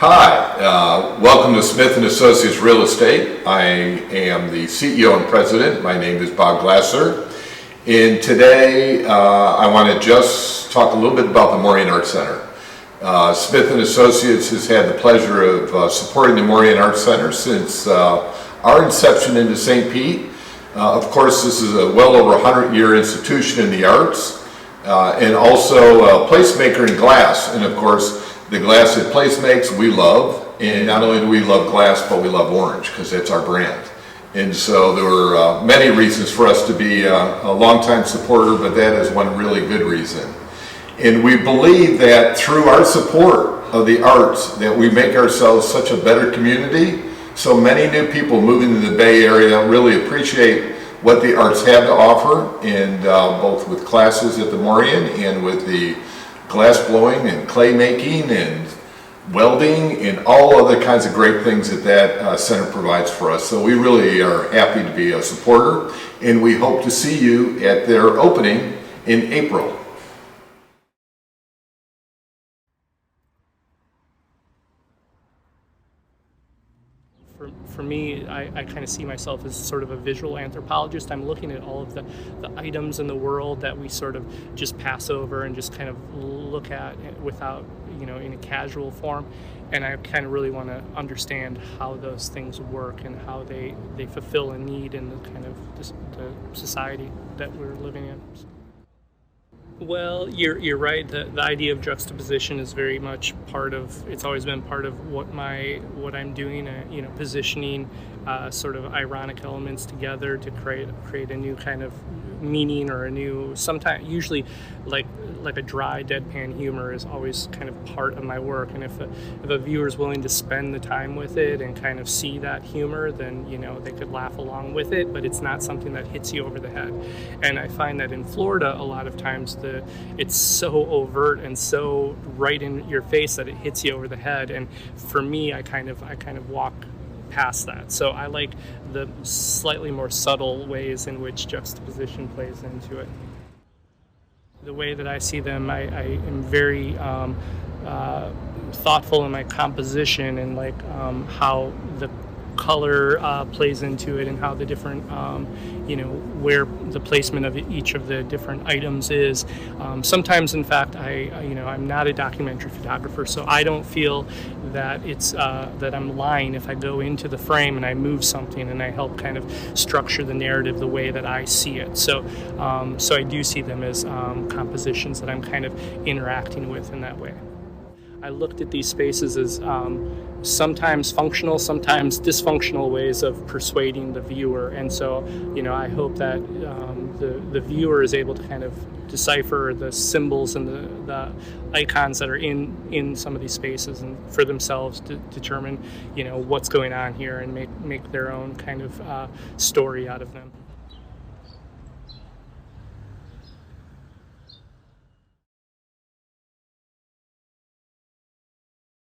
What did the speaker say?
Hi, welcome to Smith & Associates Real Estate. I am the CEO and President. My name is Bob Glasser. And today I want to just talk a little bit about the Moraine Arts Center. Smith & Associates has had the pleasure of supporting the Moraine Arts Center since our inception into St. Pete. Of course, this is a well over 100-year institution in the arts and also a placemaker in glass. And of course, the glass that Place makes, we love. And not only do we love glass, but we love orange because that's our brand. And so there were many reasons for us to be a longtime supporter, but that is one really good reason. And we believe that through our support of the arts, that we make ourselves such a better community. So many new people moving to the Bay Area really appreciate what the arts have to offer, and both with classes at the Moraine and with the glass blowing and clay making and welding and all other kinds of great things that center provides for us. So we really are happy to be a supporter, and we hope to see you at their opening in April. For me, I kind of see myself as sort of a visual anthropologist. I'm looking at all of the items in the world that we sort of just pass over and just kind of look at without, in a casual form. And I kind of really want to understand how those things work and how they fulfill a need in the kind of the society that we're living in. Well, you're right. The idea of juxtaposition is very much part of. It's always been part of what I'm doing. Positioning sort of ironic elements together to create a new kind of meaning or a new. Sometimes, usually, like a dry, deadpan humor is always kind of part of my work. And if a viewer is willing to spend the time with it and kind of see that humor, then they could laugh along with it. But it's not something that hits you over the head. And I find that in Florida, a lot of times it's so overt and so right in your face that it hits you over the head. And for me, I kind of walk past that. So I like the slightly more subtle ways in which juxtaposition plays into it. The way that I see them, I am very thoughtful in my composition and how the color plays into it and how the different where the placement of each of the different items is. Sometimes, in fact, I'm not a documentary photographer, so I don't feel that it's that I'm lying if I go into the frame and I move something and I help kind of structure the narrative the way that I see it. So I do see them as compositions that I'm kind of interacting with in that way. I looked at these spaces as sometimes functional, sometimes dysfunctional ways of persuading the viewer. And so, I hope that the viewer is able to kind of decipher the symbols and the icons that are in some of these spaces and for themselves to determine, what's going on here and make their own kind of story out of them.